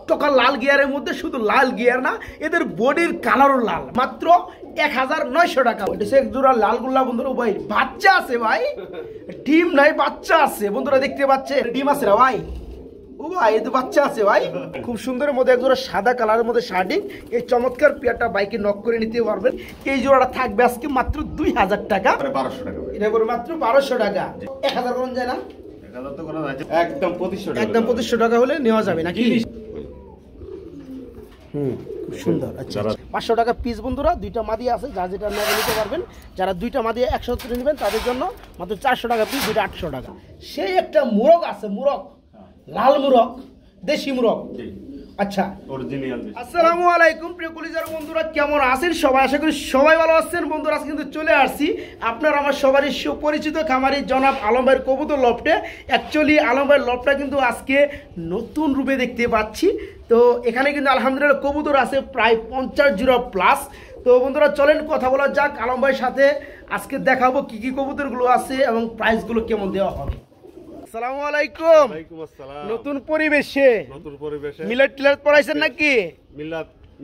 টকটকা লাল গিয়ারের মধ্যে শুধু লাল গিয়ার না, এদের বডির কালারও লাল। মাত্র 1900 টাকা। এটা এক জোড়া লাল গোল্লা বন্ধুরা। ভাই বাচ্চা আছে ভাই, ডিম নাই বাচ্চা আছে বন্ধুরা, দেখতে পাচ্ছেন ডিম আছে রে ভাই। ও ভাই এই তো বাচ্চা আছে ভাই, খুব সুন্দরের মধ্যে এক জোড়া সাদা কালারের মধ্যে শার্টিং। এই চমৎকার পেয়ারটা বাইকে নক করে নিতে পারবেন। এই জোড়াটা থাকবে আজকে মাত্র 2000 টাকা। 1200 টাকা এটা করে মাত্র 1200 টাকা। 1000 কোন যায় না, 1000 তো করা যায়, একদম 2500 টাকা। একদম 2500 টাকা হলে নেওয়া যাবে নাকি? খুব সুন্দর। আচ্ছা 500 টাকা পিস বন্ধুরা। দুইটা মাদি আছে, যা যেটা নেবে নিতে পারবেন। যারা দুইটা মাদি 100 নেবেন তাদের জন্য মাত্র 400 টাকা পিস, দুইটা 800 টাকা। সেই একটা মুরগ আছে, মুরগ লাল মুরগ, দেশি মুরগ। আচ্ছা আসসালামু আলাইকুম প্রিয় কলিজার বন্ধুরা, কেমন আছেন সবাই? আশা করি সবাই ভালো আছেন বন্ধুরা। আজকে কিন্তু চলে আসছি আপনার আমার সবারই সুপরিচিত খামারি জনাব আলম ভাইয়ের কবুতর লফটে। অ্যাকচুয়ালি আলম ভাইয়ের লফটটা কিন্তু আজকে নতুন রূপে দেখতে পাচ্ছি। তো এখানে কিন্তু আলহামদুলিল্লাহ কবুতর আছে প্রায় 50 জোড়া প্লাস। তো বন্ধুরা চলেন কথা বলা যাক আলম ভাইয়ের সাথে। আজকে দেখাবো কি কি কবুতরগুলো আছে এবং প্রাইসগুলো কেমন দেওয়া হবে। আসসালামু আলাইকুম। ওয়ালাইকুম আসসালাম। নতুন পরিবেশে মিলাদ টিলাদ পড়াইছেন নাকি?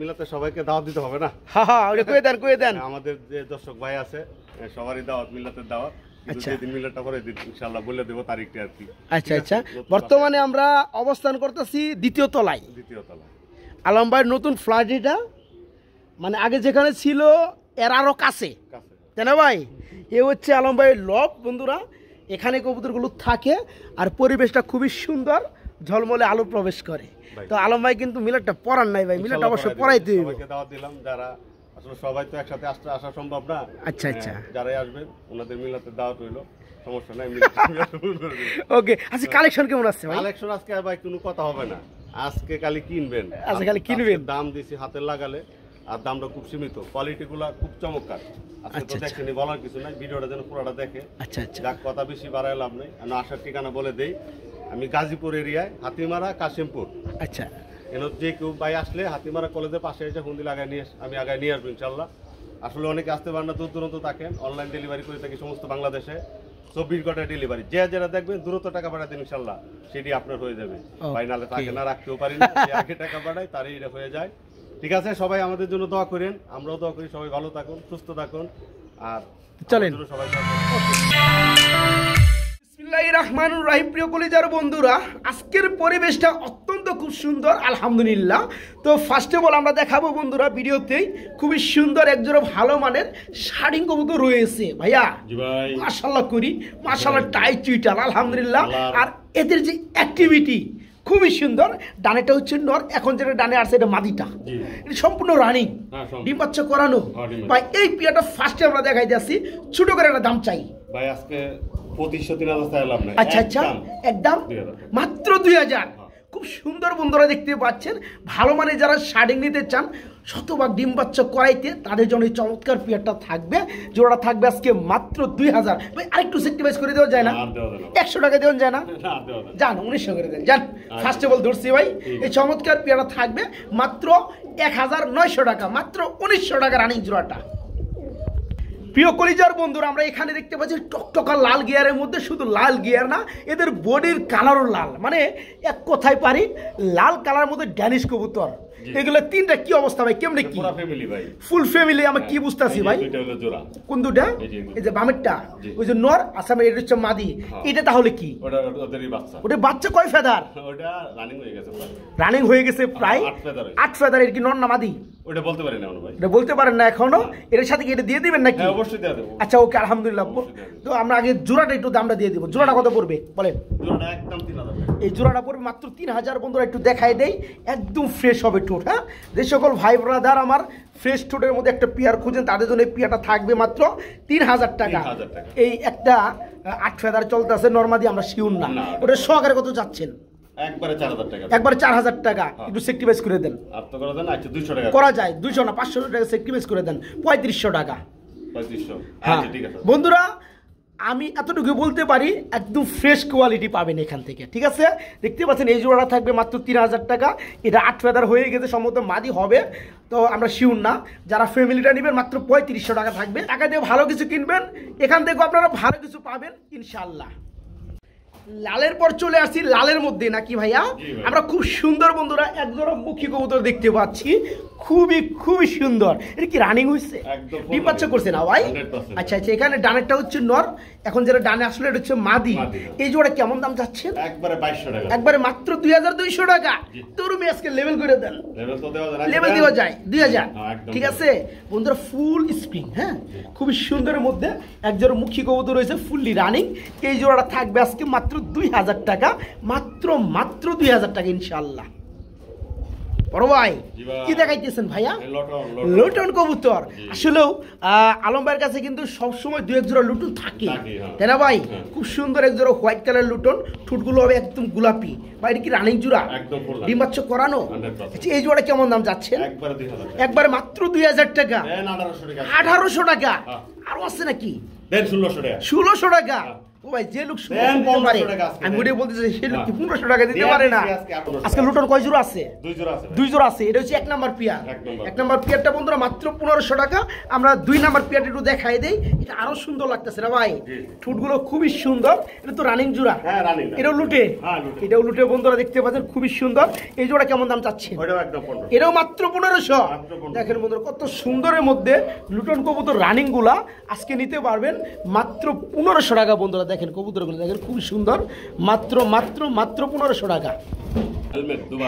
মিলাতে সবাইকে দাওয়াত দিতে হবে না? হ্যাঁ ওটা কয়ে দেন। আমাদের যে দর্শক ভাই আছে সবারই দাওয়াত, মিলাতের দাওয়াত। আচ্ছা যেদিন মিলাদটা করে দিন ইনশাআল্লাহ বলে দেব তারিখটা আর কি। আচ্ছা আচ্ছা, বর্তমানে আমরা অবস্থান করতেছি দ্বিতীয় তলায়। আলম ভাইয়ের নতুন ফ্ল্যাট এটা, মানে আগে যেখানে ছিল এর আরো কাছে, তাই না ভাই? এ হচ্ছে আলম ভাইয়ের লফট বন্ধুরা। এখানে কবুতরগুলো থাকে আর পরিবেশটা খুবই সুন্দর, ঝলমলে আলো প্রবেশ করে। তো আলম ভাই কিন্তু মিলাদটা পড়ার নাই ভাই, মিলাদটা অবশ্যই পড়াইতে হবে। সবাইকে দাওয়াত দিলাম, যারা আসলে সবাই তো একসাথে আসা সম্ভব না। আচ্ছা আচ্ছা, যারাই আসবেন ওনাদের মিলাতে দাওয়াত হইলো, সমস্যা নাই। ওকে আচ্ছা, কালেকশন কেমন আছে ভাই? কালেকশন আজকে ভাই কোনো কথা হবে না, আজকে খালি কিনবেন। আজকে খালি কিনবেন, দাম দিছি হাতে লাগালে, আর দামটা খুব সীমিত, কোয়ালিটিগুলো খুব চমৎকার। আজকে তো দেখেনি, বলার কিছু নাই, ভিডিওটা যেন পুরোটা দেখে। আচ্ছা আচ্ছা, যাক কথা বেশি বাড়ায় লাভ নাই। আমি আসার ঠিকানা বলে দেই, আমি গাজীপুর এরিয়ায়, হাতিমারা কাশিমপুর। আচ্ছা, এনে যে কেউ ভাই আসলে হাতিমারা কলেজের পাশে এসে হুন্দি লাগাই নিয়ে আমি আগায় নিয়ে আসবো ইনশাল্লাহ। আসলে অনেকে আসতে পারেন না, দূর দূরান্ত থাকেন, অনলাইন ডেলিভারি করে থাকি সমস্ত বাংলাদেশে, 24 ঘন্টা ডেলিভারি। যারা দেখবেন দ্রুত টাকা পাঠাতে ইনশাল্লাহ সেটি আপনার হয়ে যাবে ভাই, নালে থাকে না, রাখতেও পারি না। যে আগে টাকা পাঠায় তারই এটা হয়ে যায়। ঠিক আছে, সবাই আমাদের জন্য দোয়া করেন, আমরাও দোয়া করি। সবাই ভালো থাকুন, সুস্থ থাকুন, আর চলেন সবাই। বিসমিল্লাহির রহমানির রহিম। প্রিয় কলিজার বন্ধুরা, আজকের পরিবেশটা অত্যন্ত খুব সুন্দর আলহামদুলিল্লাহ। তো ফার্স্ট অফ অল আমরা দেখাবো বন্ধুরা ভিডিওতেই খুবই সুন্দর একজোড়া ভালো মানের শাড়িং কবুতর রয়েছে ভাইয়া। মাশাআল্লাহ করি, মাশাআল্লাহ টাইট চুইটাল আলহামদুলিল্লাহ। আর এদের যে অ্যাক্টিভিটি খুবই সুন্দর। ডানেটা হচ্ছে নর, এখন যেটা ডানে আসছে এটা মাদিটা, এটা সম্পূর্ণ রানিং, ডিম বাচ্চা করানো ভাই। এই পিয়াটা ফার্স্টে আমরা দেখাই দিচ্ছি, ছোট করে একটা দাম চাই ভাই আজকে 2500-3000 লাভ নাই। আচ্ছা আচ্ছা, একদম মাত্র 2000। খুব সুন্দর বন্ধুরা দেখতে পাচ্ছেন, ভালো মানে যারা শার্টিং নিতে চান, শতভাগ ডিম বাচ্চা করাইতে, তাদের জন্য এই চমৎকার পিয়ারটা থাকবে। জোড়াটা থাকবে আজকে মাত্র 2000। ভাই আরেকটু সেক্রিফাইস করে দেওয়া যায় না? 100 টাকা দেওয়া যায় না? যান 1900 করে দেন, যান। ফার্স্ট অফ অল ধরছি ভাই, এই চমৎকার পিয়ারটা থাকবে মাত্র 1900 টাকা, মাত্র 1900 টাকা রানিং জোড়াটা। প্রিয় কলিজার বন্ধুরা, আমরা এখানে দেখতে পাচ্ছি টকটকা লাল গিয়ারের মধ্যে শুধু লাল গিয়ার না, এদের বডির কালারও লাল, মানে এক কথায় পারি লাল কালার মধ্যে ড্যানিশ কবুতর। এগুলো তিনটা কি অবস্থা ভাই, কেমনে কি ফুল ফ্যামিলি? আমরা কি বুঝতেছি ভাই? কোন দুটা? এই যে বামেরটা ওই যে নর, আসামে এটা হচ্ছে মাদি। এটা তাহলে কি? ওটা বাচ্চা কয় ফেদার? রানিং হয়ে গেছে প্রায় 8 ফেদার। এর কি নর না মাদি ওটা বলতে পারেন না ভাই, এটা বলতে পারেন না এখনো। এর সাথে কি এটা দিয়ে দিবেন নাকি? অবশ্যই দিয়ে দেব। আচ্ছা ওকে আলহামদুলিল্লাহ। তো আমরা আগে জোড়াটা একটু দামটা দিয়ে দিব। জোড়াটা কত পড়বে বলেন? জোড়াটা একদম 3000। এই জোড়াটা পড়বে মাত্র 3000 বন্ধুরা। একটু দেখাই দেই, একদম ফ্রেশ হবে ঠোঁট। হ্যাঁ, যে সকল ভাই ব্রাদার আমার ফ্রেশ ঠোঁটের মধ্যে একটা পেয়ার খুঁজেন, তাদের জন্য এই পেয়ারটা থাকবে মাত্র 3000 টাকা। এই একটা 8 ফেদার চলতেছে নরমাদি, আমরা শিউর না ওটা সহকারে কত যাচ্ছেন? একবারে 4000 টাকা। একবারে 4000 টাকা। একটু সেক্রিফাইস করে দেন। আপনি করে দেন। আচ্ছা 200 টাকা করা যায়? 200 না 500 টাকা সেক্রিফাইস করে দেন। 3500 টাকা। 3500। হ্যাঁ আচ্ছা ঠিক আছে বন্ধুরা, আমি এতটুকু বলতে পারি একদম ফ্রেশ কোয়ালিটি পাবেন এখান থেকে। ঠিক আছে, দেখতে পাচ্ছেন এই জোড়াটা থাকবে মাত্র 3000 টাকা। এটা 8 ফেদার হয়ে গেছে, সম্ভবত মাদি হবে, তো আমরা শিউর না। যারা ফ্যামিলিটা নেবেন মাত্র 3500 টাকা থাকবে। টাকা দিয়ে ভালো কিছু কিনবেন, এখান থেকে আপনারা ভালো কিছু পাবেন ইনশাআল্লাহ। লালের পর চলে আসছি লালের মধ্যে নাকি ভাইয়া? আমরা খুব সুন্দর বন্ধুরা একজোড়া মুখী কবুতর দেখতে পাচ্ছি, খুবই খুবই সুন্দর। এটা কি রানিং হয়েছে, ডিম বাচ্চা করছে না ভাই? আচ্ছা আচ্ছা, এখানে ডানেরটা হচ্ছে নর, এখন যেটা ডানে আসলে এটা হচ্ছে মাদি। এই জোড়া কেমন দাম যাচ্ছে? একবারে 2200 টাকা, একবারে মাত্র 2200 টাকা। তোর আজকে লেভেল করে দেন, লেভেল দেওয়া যায় 2000। ঠিক আছে বন্ধুরা, ফুল স্প্রিং, হ্যাঁ খুবই সুন্দরের মধ্যে একজোড়া মুখী কবুতর রয়েছে ফুললি রানিং। এই জোড়াটা থাকবে আজকে মাত্র 2000 টাকা, মাত্র 2000 টাকা ইনশাআল্লাহ। বড় ভাই কি দেখাইতেছেন ভাইয়া? লুটন কবুতর। আসলেও আলম ভাইয়ের কাছে কিন্তু সবসময় দু এক জোড়া লুটন থাকে, তাই না ভাই? খুব সুন্দর এক জোড়া হোয়াইট কালার লুটন, ঠুটগুলো হবে একদম গোলাপি। ভাই এটা কি রানিং জোড়া, ডিম বাচ্চা করানো? আচ্ছা, এই জোড়া কেমন দাম যাচ্ছে? একবারে মাত্র 2000 টাকা, 1800 টাকা। আরো আছে নাকি? 1600 টাকা। ও ভাই যে লোক আমি ওটাই বলতেছি, সে লোক 1500 টাকা দিতে পারে না। আজকে লুটন কয় জোড়া আছে? 2 জোড়া আছে। এটা হচ্ছে 1 নাম্বার পেয়ার। 1 নাম্বার পেয়ারটা বন্ধুরা মাত্র 1500 টাকা। আমরা 2 নাম্বার পেয়ারটা একটু দেখাই দেই, এটা আরো সুন্দর লাগতেছে না ভাই? ঠুটগুলো খুবই সুন্দর। এটা তো রানিং জোড়া, এটাও লুটে, এটাও লুটে বন্ধুরা দেখতে পাচ্ছেন, খুবই সুন্দর। এই জোড়া কেমন দাম চাচ্ছে? এটাও মাত্র 1500। দেখেন বন্ধুরা কত সুন্দরের মধ্যে লুটন কবুতর রানিং গুলা আজকে নিতে পারবেন মাত্র 1500 টাকা। বন্ধুরা দেখেন কবুতরগুলো দেখেন খুব সুন্দর, মাত্র মাত্র মাত্র 1500 টাকা।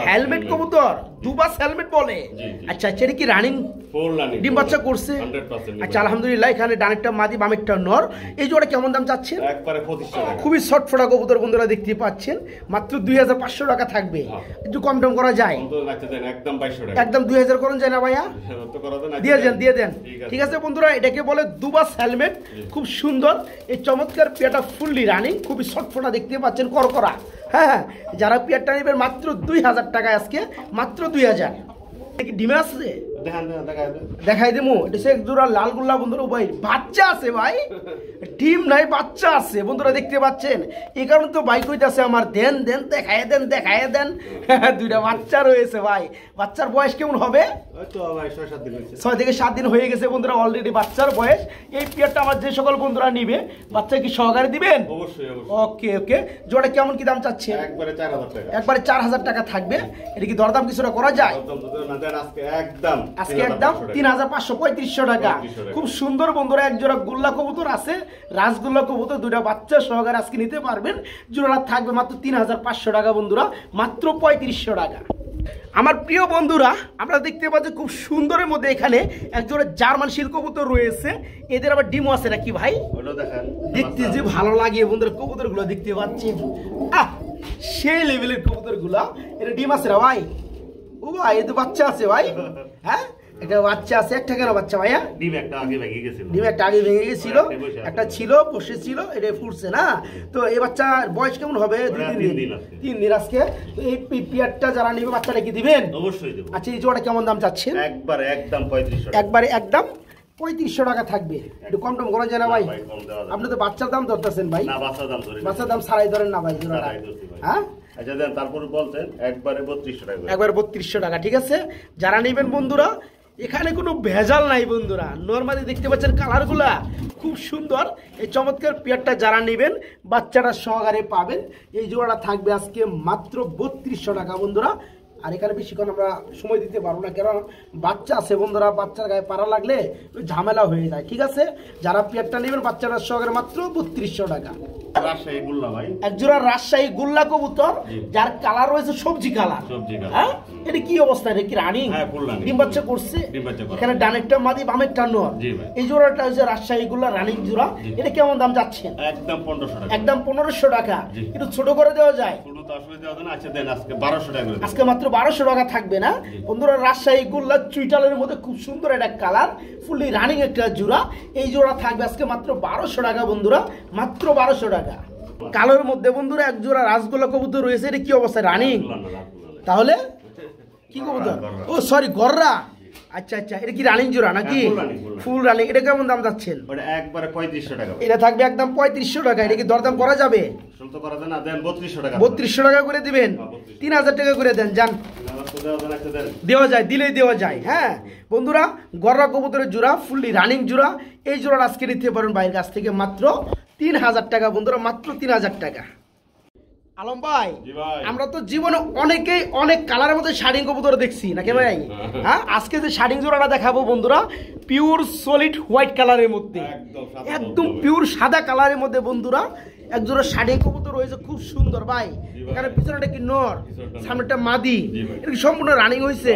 হেলমেট কবুতর, দুবাস হেলমেট বলে। আচ্ছা আচ্ছা, এটা কি রানিং ডিম বাচ্চা করছে? আচ্ছা আলহামদুলিল্লাহ। এখানে ডানেরটা মাদি বামেরটা নর। এই জোড়া কেমন দাম চাচ্ছে? খুবই ছটফটা কবুতর বন্ধুরা দেখতে পাচ্ছেন, মাত্র 2500 টাকা থাকবে। একটু কম টম করা যায়? একদম 2000 করুন যায় না ভাইয়া? দিয়ে দেন, দিয়ে দেন। ঠিক আছে বন্ধুরা, এটাকে বলে দুবাস হেলমেট, খুব সুন্দর। এই চমৎকার পেয়ারটা ফুললি রানিং, খুবই ছটফটা দেখতে পাচ্ছেন, করকরা। হ্যাঁ, যারা পেয়ারটা নেবেন মাত্র 2000 টাকায় আজকে, মাত্র 2000। ডিমে আছে দেখাই দেবো। এটা সে জোড়া লাল গোল্লা বন্ধুরা, ভাই বাচ্চা আছে ভাই, ডিম নাই বাচ্চা আছে বন্ধুরা দেখতে পাচ্ছেন। এই কারণে তো বাইক হইতেছে আমার, দেন দেন দেখায় দেন, দেখায় দেন। 2টা বাচ্চা রয়েছে ভাই। বাচ্চার বয়স কেমন হবে? 6 থেকে 7 দিন হয়ে গেছে বন্ধুরা অলরেডি বাচ্চার বয়স। এই পেয়ারটা আমার যে সকল বন্ধুরা নিবে, বাচ্চা কি সহকারে দিবেন? ওকে ওকে। জোড়া কেমন কি দাম চাচ্ছে? একবারে 4000 টাকা থাকবে। এটা কি দরদাম কিছুটা করা যায়? আজকে একদম 3500 টাকা। খুব সুন্দর বন্ধুরা এক জোড়া গোল্লা কবুতর আছে, রাজগোল্লা কবুতর, 2টা বাচ্চা সহকারে আজকে নিতে পারবেন। জোড়া থাকবে মাত্র 3500 টাকা বন্ধুরা, মাত্র 3500 টাকা। আমার প্রিয় বন্ধুরা, আপনারা দেখতে পাচ্ছেন খুব সুন্দরের মধ্যে এখানে একজোড়া জার্মান শিল কবুতর রয়েছে। এদের আবার ডিমও আছে নাকি ভাই? দেখতে যে ভালো লাগে বন্ধুরা কবুতর গুলো দেখতে পাচ্ছেন, সেই লেভেলের কবুতর গুলা। এটা ডিম আছে না ভাই? ও ভাই এ তো বাচ্চা আছে ভাই। হ্যাঁ, একটা বাচ্চা আছে। একটা কেন বাচ্চা ভাইয়া? ডিম একটা আগে ভেঙে গেছিল, একটা ছিল বসেছিল, এটা ফুটছে না। তো এই বাচ্চার বয়স কেমন হবে? 3 দিন আজকে। তো এই পেয়ারটা যারা নিবে বাচ্চাটা কি দিবেন? অবশ্যই দেব। আচ্ছা, এই জোড়া কেমন দাম চাচ্ছেন? একবারে একদম 3500 টাকা। একবারে একদম 3500 টাকা থাকবে। একটু কম টম করা যায় না ভাই? আপনি তো বাচ্চার দাম ধরতেছেন ভাই। না, বাচ্চার দাম ছাড়াই ধরেন না ভাই জোড়াটা। হ্যাঁ, আচ্ছা দেন। তারপরে বলছেন একবারে 3200 টাকা। একবারে 3200 টাকা। ঠিক আছে, যারা নেবেন বন্ধুরা এখানে কোনো ভেজাল নাই বন্ধুরা। নরমালি দেখতে পাচ্ছেন কালারগুলা খুব সুন্দর। এই চমৎকার পেয়ারটা যারা নেবেন বাচ্চাটা সহকারে পাবেন। এই জোড়াটা থাকবে আজকে মাত্র 3200 টাকা বন্ধুরা। আর এখানে বেশিক্ষণ আমরা সময় দিতে পারবো না, কারণ বাচ্চা আছে বন্ধুরা, বাচ্চার গায়ে পাড়া লাগলে ঝামেলা হয়ে যায়। ঠিক আছে, যারা পেয়ারটা নেবেন বাচ্চাটা সহকারে মাত্র 3200 টাকা। একজোড়া রাজশাহী গোল্লা কবুতর, যার কালার রয়েছে সবজি কালার। হ্যাঁ, এটা কি অবস্থা? এটা কি রানিং ডিম বাচ্চা করছে? এখানে ডানেরটা মাদি বামেরটা নর। এই জোড়াটা হচ্ছে রাজশাহী গোল্লা রানিং জোড়া। এটা কেমন দাম যাচ্ছে? একদম 1500 টাকা। একদম 1500 টাকা। একটু ছোট করে দেওয়া যায়? আজকে মাত্র 1200 টাকা থাকবে না বন্ধুরা। রাজশাহী গোল্লা চুইটালের মধ্যে খুব সুন্দর একটা কালার, ফুলি রানিং একটা জোড়া। এই জোড়া থাকবে আজকে মাত্র 1200 টাকা বন্ধুরা, মাত্র 1200 টাকা। কালোর মধ্যে বন্ধুরা এক জোড়া রাজগোল্লা কবুতর রয়েছে। এটা কি অবস্থা? রানিং? তাহলে কি কবুতর? ও সরি, গররা। আচ্ছা আচ্ছা, এটা কি রানিং জোড়া নাকি? Full running. এটা কেমন দাম যাচ্ছেন? একবারে 3500 টাকা। এটা থাকবে একদম 3500 টাকা। এটা কি দরদাম করা যাবে? 3200 টাকা করে দিবেন। 3000 টাকা করে দেন যান। দেওয়া যায়, দিলেই দেওয়া যায়। হ্যাঁ বন্ধুরা, গররা কবুতরের জোড়া, ফুললি রানিং জোড়া। এই জোড়া আজকে নিতে পারেন বাইরের কাছ থেকে মাত্র 3000 টাকা বন্ধুরা, মাত্র 3000 টাকা। আলম ভাই, আমরা তো জীবনে অনেকেই অনেক কালারের মধ্যে শাড়িং কবুতর দেখছি নাকি ভাই? হ্যাঁ, আজকে যে শাড়িং জোড়াটা দেখাবো বন্ধুরা, পিওর সলিড হোয়াইট কালারের মধ্যে, একদম পিওর সাদা কালারের মধ্যে বন্ধুরা এক জোড়া শাড়িং কবুতর রয়েছে, খুব সুন্দর ভাই। এখানে পিছনেটা কি নর, সামনেটা মাদি, এটা কি সম্পূর্ণ রানিং হয়েছে?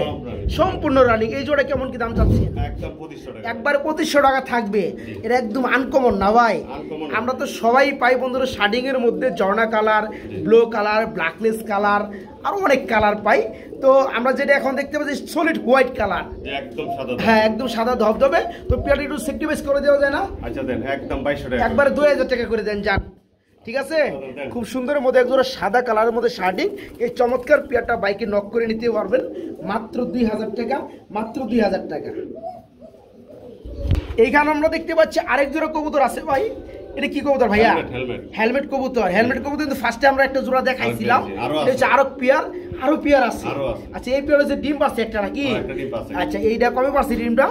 সম্পূর্ণ রানিং। এই জোড়া কেমন কি দাম চাচ্ছেন? একবারে 2500 টাকা থাকবে। এটা একদম আনকমন না ভাই? আমরা তো সবাই পাই বন্ধুরা শাড়িং এর মধ্যে ঝর্ণা কালার, ব্লু কালার, ব্ল্যাকলেস কালার, আরো অনেক কালার পাই। তো আমরা যেটা এখন দেখতে পাচ্ছি সলিড হোয়াইট কালার, একদম সাদা। হ্যাঁ, একদম সাদা ধবধবে। তো পেয়ারটা একটু সেক্টিভাইজ করে দেওয়া যায় না? আচ্ছা দেন, একদম 2200 টাকা, একবারে 2000 টাকা করে দেন যান। ঠিক আছে, খুব সুন্দরের মধ্যে একজোড়া সাদা কালারের মধ্যে শার্টিং। এই চমৎকার পেয়ারটা বাইকে নক করে নিতে পারবেন মাত্র 2000 টাকা, মাত্র 2000 টাকা। এইখানে আমরা দেখতে পাচ্ছি আরেক জোড়া কবুতর আছে ভাই। এটা কি কবুতর ভাইয়া? হেলমেট কবুতর। হেলমেট কবুতর কিন্তু ফার্স্টে আমরা একটা জোড়া দেখাইছিলাম, এটা হচ্ছে আরো পেয়ার আছে। আচ্ছা, এই পেয়ার হচ্ছে ডিম পারছে একটা নাকি? আচ্ছা, এইটা কবে পারছে ডিমটা?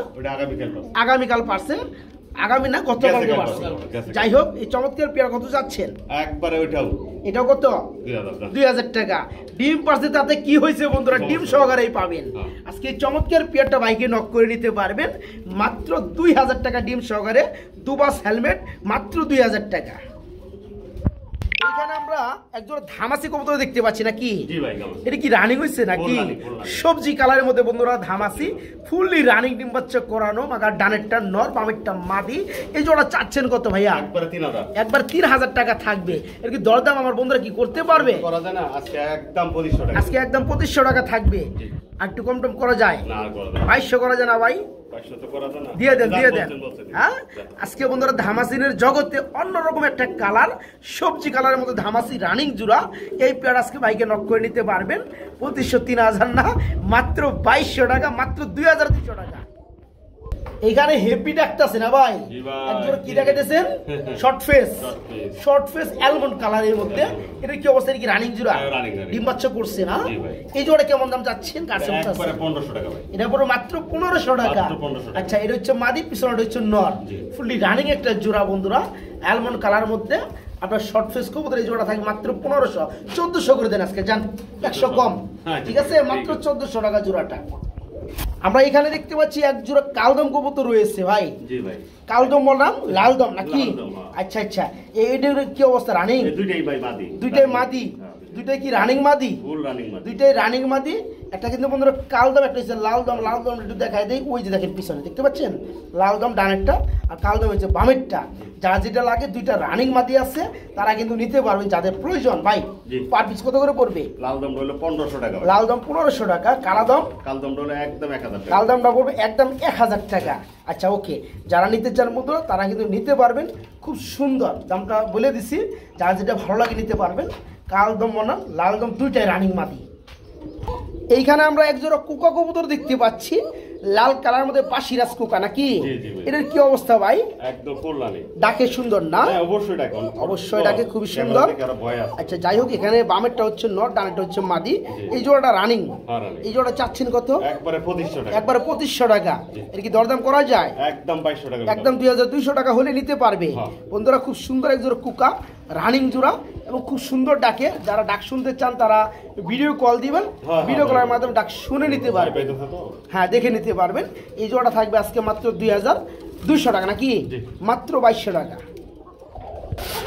আগামীকাল পারছে। আগামী না, গতকালকে পারছে। যাই হোক, এই চমৎকার পেয়ার কত যাচ্ছেন? একবারে এটাও কত? 2000 টাকা। ডিম পারছে, তাতে কি হয়েছে বন্ধুরা? ডিম সহকারেই পাবেন। আজকে এই চমৎকার পেয়ারটা বাইকে নক করে নিতে পারবেন মাত্র 2000 টাকা, ডিম সহকারে, দুবাস হেলমেট, মাত্র 2000 টাকা। এখানে আমরা একজন ধামাসি কবুতর দেখতে পাচ্ছি নাকি? এটা কি রানিং হয়েছে নাকি? সবজি কালারের মধ্যে বন্ধুরা ধামাসি, ফুললি রানিং, ডিম বাচ্চা করানো, মাগার ডানেরটা নর, বামেরটা মাদি। এই জোড়া চাচ্ছেন কত ভাইয়া? একবার 3000 টাকা থাকবে। এর কি দরদাম আমার বন্ধুরা কি করতে পারবে? আজকে একদম 2500 টাকা থাকবে। আর একটু কম টম করা যায়? 2200 করা যায় না ভাই? দিয়ে দেন। হ্যাঁ, আজকে বন্ধুরা ধামাসিনের জগতে অন্যরকম একটা কালার, সবজি কালারের মধ্যে ধামাসি রানিং জোড়া। এই পেয়ার আজকে বাইকে নক করে নিতে পারবেন 2500, 3000 না, মাত্র 2200 টাকা, মাত্র 2200 টাকা। এখানে হেভি ডাকতেছে না ভাই? একজন কি দেখাইতেছেন? শর্ট ফেস অ্যালমন্ড কালারের মধ্যে। এটা কি অবস্থা? কি রানিং জোড়া? ডিম বাচ্চা করছে না? এই জোড়া কেমন দাম চাচ্ছেন? এটা পুরো মাত্র 1500 টাকা। আচ্ছা, এটা হচ্ছে মাদি, পিছনটা হচ্ছে নর, ফুললি রানিং একটা জোড়া বন্ধুরা, অ্যালমন্ড কালার মধ্যে। আপনার শর্ট ফেস কবুতর এই জোড়া থাকে মাত্র 1500, 1400 করে দেন আজকে, জান 100 কম। ঠিক আছে, মাত্র 1400 টাকা জোড়াটা। আমরা এখানে দেখতে পাচ্ছি এক জোড়া কালদম কবুতর রয়েছে ভাই। জি ভাই, কালদম বললাম, লালদম নাকি? আচ্ছা, এইটার কি অবস্থা? রানিং? দুইটাই মাদি। দুইটাই কি রানিং মাদি? দুইটাই রানিং মাদি। একটা কিন্তু বন্ধুরা কালদম, একটা হচ্ছে লালদম। লালদম একটু দেখাই দেয়, ওই যে দেখেন পিছনে দেখতে পাচ্ছেন, লালদম ডানেরটা আর কালদম হচ্ছে বামেরটা। যারা যেটা লাগে, দুইটা রানিং মাদি আছে, তারা কিন্তু নিতে পারবেন যাদের প্রয়োজন। ভাই, পার পিস কত করে পড়বে? লালদম হলো 1500 টাকা। লালদম 1500 টাকা। কালদম হলো একদম 1000 টাকা। কালদমটা পড়বে একদম 1000 টাকা। আচ্ছা, ওকে, যারা নিতে চান বন্ধুরা তারা কিন্তু নিতে পারবেন, খুব সুন্দর দামটা বলে দিছি। যারা যেটা ভালো লাগে নিতে পারবেন। কালদম বনাম লালদম দুইটাই রানিং মাদি। এইখানে আমরা একজোড়া কুকা কবুতর দেখতে পাচ্ছি, লাল কালার মধ্যে পাশিরাজ কুকা নাকি? এটার কি অবস্থা ভাই? একদম ফুল রানিং। ডাকে সুন্দর না? অবশ্যই ডাকে খুবই সুন্দর। আচ্ছা, যাই হোক, এখানে বামেরটা হচ্ছে নর, ডানেরটা হচ্ছে মাদি। এই জোড়াটা রানিং। এই জোড়া চাচ্ছেন কত? একবারে 2500 টাকা। এর কি দরদাম করা যায়? একদম 2200 টাকা। একদম 2200 টাকা হলে নিতে পারবে বন্ধুরা। খুব সুন্দর এক জোড়া কুকা, রানিং জোড়া, এবং খুব সুন্দর ডাকে। যারা ডাক শুনতে চান তারা ভিডিও কল দিবেন, ভিডিও কলের মাধ্যমে ডাক শুনে নিতে পারবেন। হ্যাঁ, দেখে নিতে পারবেন। এই জোড়াটা থাকবে আজকে মাত্র 2200 টাকা নাকি? মাত্র 2200 টাকা।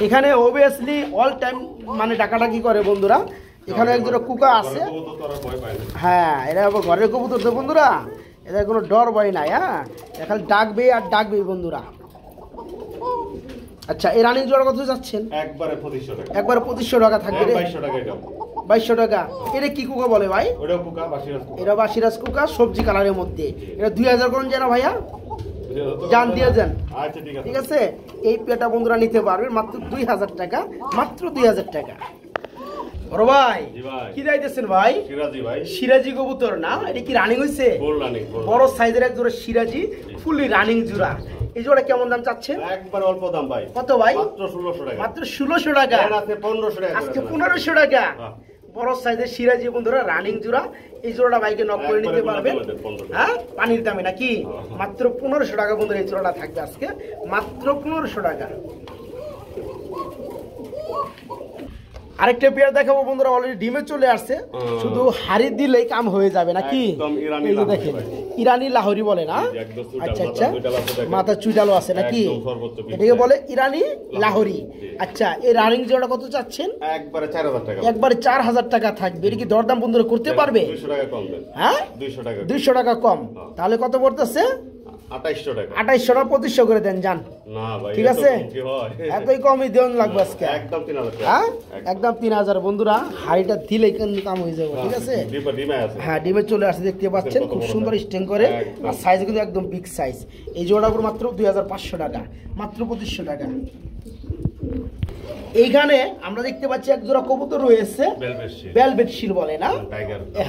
এখানে অবভিয়াসলি অল টাইম মানে ডাকাডাকি করে বন্ধুরা। এখানে একজোড়া কুকা আছে। হ্যাঁ, এরা ঘরের কবুতর তো বন্ধুরা, এদের কোনো ডর ভয় নাই। হ্যাঁ, এখানে ডাকবে আর ডাকবে বন্ধুরা। আচ্ছা, এই রানিং জোড়া কত যাচ্ছেন? একবারে 2500 টাকা থাকবে। 2200 টাকা। এটা কি কুকা বলে ভাই? এটা বাসিরাজ কুকা, সবজি কালারের মধ্যে। এটা 2000 করুন যেন ভাইয়া, জান দিয়ে যান। ঠিক আছে, এই পেটা বন্ধুরা নিতে পারবেন মাত্র 2000 টাকা, মাত্র 2000 টাকা। বড় ভাই, কি যাইতেছেন ভাই? সিরাজি কবুতর না? এটা কি রানিং হয়েছে? বড় সাইজের এক জোড়া সিরাজি, ফুললি রানিং জোড়া। এই জোড়া কেমন দাম চাচ্ছেন? একবার অল্প দাম ভাই। কত ভাই? মাত্র 1600 টাকা। মাত্র 1600 টাকা। আজকে 1500 টাকা। বড় সাইজের সিরাজি বন্ধুরা, রানিং জোড়া। এই জোড়াটা বাইকে নক করে নিতে পারবেন। হ্যাঁ, পানির দামে নাকি? মাত্র 1500 টাকা বন্ধুরা এই জোড়াটা থাকবে আজকে, মাত্র 1500 টাকা। আরেকটা পেয়ার দেখাবো বন্ধুরা, অলরেডি ডিমে চলে আসছে, শুধু হাড়ি দিলেই কাম হয়ে যাবে নাকি? এই যে দেখেন ইরানি লাহোরি বলে না? আচ্ছা আচ্ছা, মাথা চুইডালো আছে নাকি? এটাকে বলে ইরানি লাহোরি। আচ্ছা, এই রানিং জোড়া কত চাচ্ছেন? একবারে 4000 টাকা। একবারে 4000 টাকা থাকবে। এটা কি দরদাম বন্ধুরা করতে পারবে? 200 টাকা কম দেন। হ্যাঁ 200 টাকা। 200 টাকা কম। তাহলে কত পড়তেছে? 2800 টাকা। 2800 টাকা 2500 করে দেন যান। না ভাই, ঠিক আছে, কি হয়? এতই কমই দেন লাগবে আজকে। একদম 3000 টাকা। হ্যাঁ একদম 3000 বন্ধুরা, হাড়িটা দিলেই কিন্তু কাম হয়ে যাবে। ঠিক আছে, ডিমে আছে। হ্যাঁ ডিমে চলে আসছে, দেখতে পাচ্ছেন খুব সুন্দর স্টেং করে, আর সাইজ কিন্তু একদম বিগ সাইজ। এই জোড়াগুলো মাত্র 2500 টাকা, মাত্র 2500 টাকা। এইখানে আমরা দেখতে পাচ্ছি এক জোড়া কবুতর রয়েছে, ভেলভেট শিল বলে না?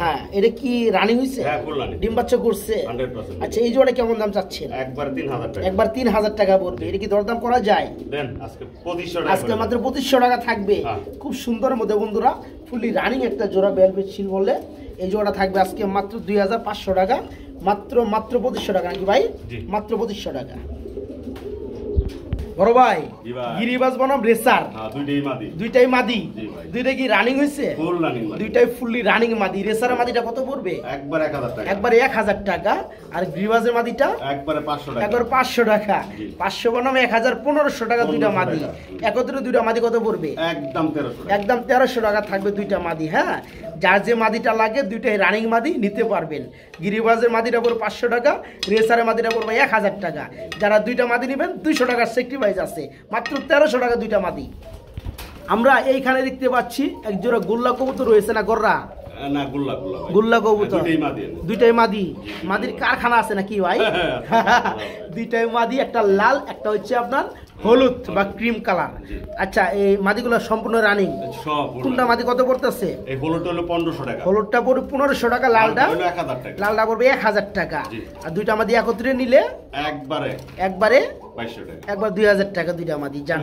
হ্যাঁ, এটা কি রানিং হইছে? হ্যাঁ ফুল রানিং। ডিম বাচ্চা করছে 100%। আচ্ছা, এই জোড়া কেমন দাম চাচ্ছেন? একবার 3000 টাকা। একবার 3000 টাকা পড়বে। এটা কি দরদাম করা যায়? দেন আজকে 2500 টাকা। আজকে মাত্র 2500 টাকা থাকবে। খুব সুন্দর মধ্যে বন্ধুরা, ফুলি রানিং একটা জোড়া ভেলভেট শিল বলে, এই জোড়া থাকবে আজকে মাত্র 2500 টাকা, মাত্র 2500 টাকা নাকি ভাই? মাত্র 2500 টাকা। বড় ভাই, গিরিবাজ বনাম রেসার, দুইটাই মাদি, দুইটাই কি রানিং হইছে? ফুল রানিং, দুইটাই ফুললি রানিং মাদি। রেসারের মাদিটা কত পড়বে? একবার 1000 টাকা। একবার 1000 টাকা। আর গিরিবাজের মাদিটা একবারে 500 টাকা। একবার 500 টাকা। 500 বনাম 1000, 1500 টাকা দুইটা মাদি। একত্রে দুইটা মাদি কত পড়বে? একদম 1300 টাকা। একদম 1300 টাকা থাকবে দুইটা মাদি। হ্যাঁ, যার যে মাদিটা লাগে দুইটাই রানিং মাদি নিতে পারবেন। গিরিবাজের মাদিটা পড়বে 500 টাকা, রেসারের মাদিটা পড়বে 1000 টাকা। যারা দুইটা মাদি নেবেন 200 টাকার সেক্রিফাইস আছে, মাত্র 1300 টাকা দুইটা মাদি। আমরা এইখানে দেখতে পাচ্ছি এক জোড়া গোল্লা কবুতর রয়েছে না? গররা না, গোল্লা কবুতর দুইটাই মাদি। মাদির কারখানা আছে নাকি ভাই? দুইটাই মাদি, একটা লাল, একটা হচ্ছে আপনার হলুদ বা ক্রিম কালার। আচ্ছা, এই মাদিগুলো সম্পূর্ণ রানিং। কোনটা মাদি কত পড়তেছে? এই হলুদটা হলো 1500 টাকা। হলুদটা পড়বে 1500 টাকা, লালটা হলো 1000 টাকা। লালটা পড়বে 1000 টাকা। আর দুইটা মাদি একত্রে নিলে একবারে 2200 টাকা, একবার 2000 টাকা দুইটা মাদি জান।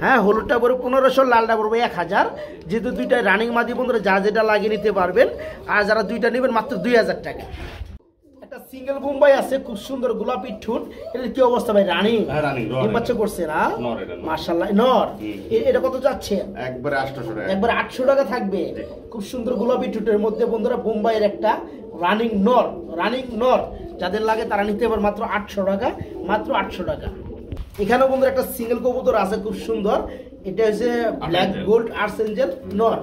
হ্যাঁ, হলুদটা পড়বে 1500, লালটা পড়বে 1000। যেহেতু দুইটা রানিং মাদি বন্ধুরা, যা যেটা লাগিয়ে নিতে পারবেন। আর যারা দুইটা নেবেন মাত্র 2000 টাকা। একটা সিঙ্গেল বোম্বাই আছে, খুব সুন্দর গোলাপি ঠোঁট। এর কি অবস্থা ভাই? রানিং? হ্যাঁ রানিং। ডিম বাচ্চা করছে না? মাশাআল্লাহ, নর। এটা কত যাচ্ছে? একবারে 800 টাকা। একবার 800 টাকা থাকবে। খুব সুন্দর গোলাপি ঠোঁটের মধ্যে বন্ধুরা, বোম্বাইয়ের একটা রানিং নর, রানিং নর যাদের লাগে তারা নিতে পারে মাত্র 800 টাকা, মাত্র 800 টাকা। এখানেও বন্ধুরা একটা সিঙ্গেল কবুতর আছে খুব সুন্দর, এটা হচ্ছে ব্ল্যাক গোল্ড আর্টস এঞ্জেল নর,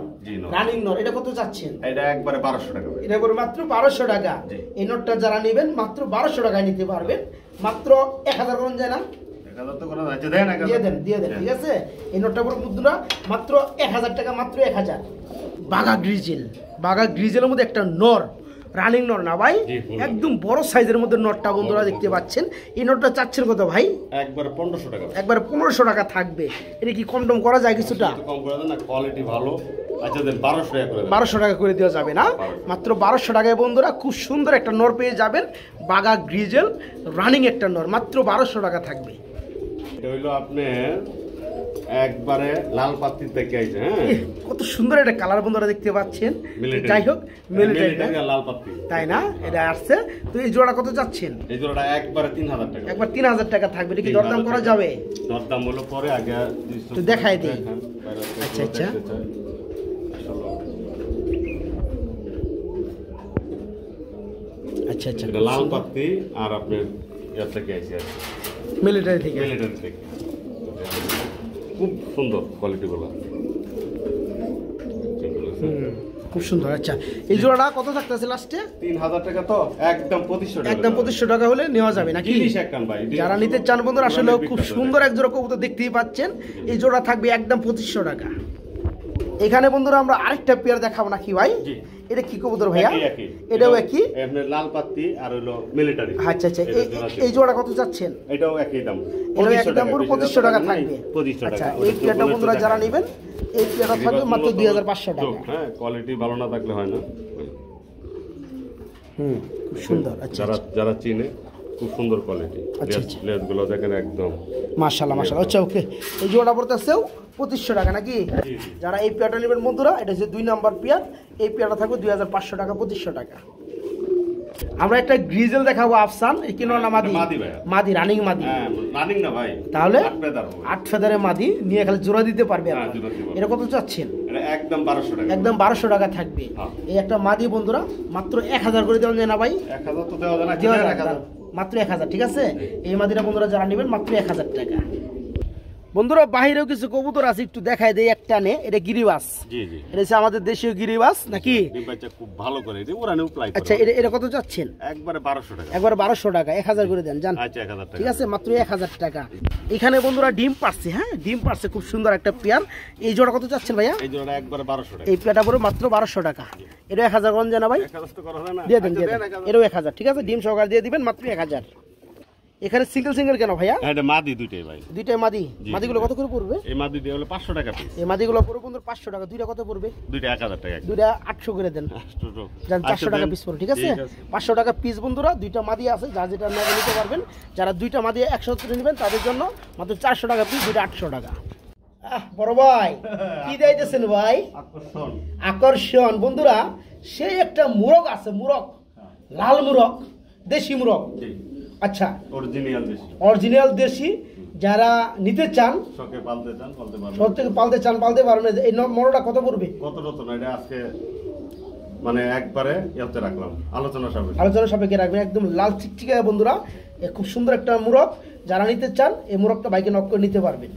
রানিং নর। এটা কত যাচ্ছেন? এটা একবারে 1200 টাকা। এটা করে মাত্র 1200 টাকা। এই নটটা যারা নেবেন মাত্র 1200 টাকায় নিতে পারবেন। মাত্র 1000 কোন যায় না? 1000 তো করা যাচ্ছে, দেন 1000 দিয়ে দেন, দিয়ে দেন। ঠিক আছে, এই নটটা পুরো বন্ধুরা মাত্র 1000 টাকা, মাত্র 1000। বাঘা গ্রিজেল, বাঘা গ্রিজেলের মধ্যে একটা নর, রানিং নর না ভাই? একদম বড় সাইজের মধ্যে নটটা বন্ধুরা দেখতে পাচ্ছেন। এই নটটা চাচ্ছেন কত ভাই? একবারে 1500 টাকা। একবারে 1500 টাকা থাকবে। এটা কি কম টম করা যায় কিছুটা? কম করা যায় না, কোয়ালিটি ভালো। আচ্ছা দেন 1200 টাকা করে দেন। 1200 টাকা করে দেওয়া যাবে না? মাত্র 1200 টাকায় বন্ধুরা খুব সুন্দর একটা নর পেয়ে যাবেন, বাঘা গ্রিজেল রানিং একটা নর, মাত্র 1200 টাকা থাকবে। এটা হইলো আপনি একবারে লাল পাত্তি থেকে আইছে। হ্যাঁ, কত সুন্দর একটা কালার বন্ধুরা দেখতে পাচ্ছেন। যাই হোক, মিলিটারি লাল পাত্তি, তাই না? এটা আসছে। তো এই জোড়া কত যাচ্ছেন? এই জোড়াটা একবারে 3000 টাকা। একবার 3000 টাকা থাকবে। এটা কি দরদাম করা যাবে? দরদাম হলো পরে, আগে তো দেখাই দিই। আচ্ছা আচ্ছা, আচ্ছা আচ্ছা, এটা লাল পাত্তি। আর আপনার ইয়ার থেকে আইছে, মিলিটারি থেকে। মিলিটারি থেকে খুব সুন্দর কোয়ালিটি গুলো, খুব সুন্দর। আচ্ছা, এই জোড়াটা কত থাকতেছে লাস্টে? 3000 টাকা। তো একদম 2500 টাকা। একদম 2500 টাকা হলে নেওয়া যাবে নাকি? ভাই যারা নিতে চান বন্ধুরা, আসলে খুব সুন্দর এক জোড়া কবুতর দেখতেই পাচ্ছেন। এই জোড়া থাকবে একদম 2500 টাকা। এখানে বন্ধুরা আমরা আরেকটা পেয়ার দেখাবো নাকি ভাই? এটা কি কবুতর ভাইয়া? এটাও একই, আপনার লাল পাত্তি আর হলো মিলিটারি। আচ্ছা আচ্ছা, এই জোড়া কত যাচ্ছেন? এটাও একই দাম, এটাও একই দাম, 2500 টাকা থাকবে। 2500 টাকা। আচ্ছা, এই পেয়ারটা বন্ধুরা যারা নেবেন, এই পেয়ারটা থাকবে মাত্র 2500 টাকা। হ্যাঁ, কোয়ালিটি ভালো না থাকলে হয় না। খুব সুন্দর। আচ্ছা, যারা চিনে, খুব সুন্দর কোয়ালিটি। আচ্ছা, লেজগুলো দেখেন একদম মাশাআল্লাহ, মাশাআল্লাহ। আচ্ছা, ওকে, এই জোড়া পড়তেছেও 2500 টাকা নাকি? যারা এই পেয়ারটা নেবেন বন্ধুরা, এটা হচ্ছে 2 নাম্বার পেয়ার। এই পেয়ারটা থাকবে 2500 টাকা, 2500 টাকা। আমরা একটা গ্রিজেল দেখাবো আফসান, কি না মাদি? মাদি, রানিং মাদি। রানিং না ভাই, তাহলে 8 ফেদারের মাদি নিয়ে খালি জোড়া দিতে পারবে। এটা কত চাচ্ছেন? একদম 1200 টাকা। একদম 1200 টাকা থাকবে। এই একটা মাদি বন্ধুরা মাত্র 1000 করে দেওয়া যায় না ভাই? 1000 তো দেওয়া যায় না, 1000 মাত্র 1000। ঠিক আছে, এই মাদিটা বন্ধুরা যারা নেবেন মাত্র 1000 টাকা। বন্ধুরা বাহিরেও কিছু কবুতর আছে, একটু দেখাই দেই। একটা নে, এটা গিরিবাস। জি জি, এটা হচ্ছে আমাদের দেশীয় গিরিবাস নাকি? বাচ্চা খুব ভালো করে এটা ওরানে উপ্লাই করে। আচ্ছা, এটা কত চাচ্ছেন? একবারে 1200 টাকা। একবারে 1200 টাকা, 1000 করে দেন জান। আচ্ছা 1000 টাকা। ঠিক আছে, মাত্র 1000 টাকা। এখানে বন্ধুরা ডিম পারছে, হ্যাঁ ডিম পারছে, খুব সুন্দর একটা পেয়ার। এই জোড়া কত চাচ্ছেন ভাইয়া? এই জোড়া একবারে 1200 টাকা। এই পেয়ারটা পড়ে মাত্র 1200 টাকা। এটা 1000 কোন জানা ভাই? 1000 তো করা যায় না, দিয়ে দেন, দিয়ে দেন। এরও 1000। ঠিক আছে, ডিম সহকারে দিয়ে দিবেন মাত্র 1000। এখানে সিঙ্গেল সিঙ্গেল কেন ভাইয়া? এটা মাদি দুইটাই ভাই। দুইটাই মাদি। মাদিগুলো কত করে পড়বে? এই মাদি দিয়ে হলো 500 টাকা পিস। এই মাদিগুলো পড়বে বন্ধুরা 500 টাকা। দুইটা কত পড়বে? দুইটা 1000 টাকা। দুইটা 800 করে দেন। জান 400 টাকা পিস পড়বে। ঠিক আছে, 500 টাকা পিস বন্ধুরা। দুইটা মাদি আছে, যা যেটা নেবে নিতে পারবেন। যারা দুইটা মাদি 100 নেবেন তাদের জন্য মাত্র 400 টাকা পিস, দুইটা 800 টাকা। বড় ভাই কি দিতেছেন ভাই? আকর্ষণ, আকর্ষণ বন্ধুরা। সেই একটা মুরগ আছে, মুরগ, লাল মুরগ, দেশি মুরগ। আচ্ছা, অরিজিনাল দেশি। যারা নিতে চান, শখে পালতে চান, পালতে পারবেন। সব থেকে পালতে চান, পালতে পারবেন। এই মরটা কত পড়বে? কত রতন এটা আজকে মানে একবারে ইয়াতে রাখলাম, আলোচনা সাপেক্ষে রাখবেন। একদম লাল চিকচিকা বন্ধুরা, খুব সুন্দর একটা মুরগ। যারা নিতে চান এই মুরগটা বাইকে নক করে নিতে পারবেন।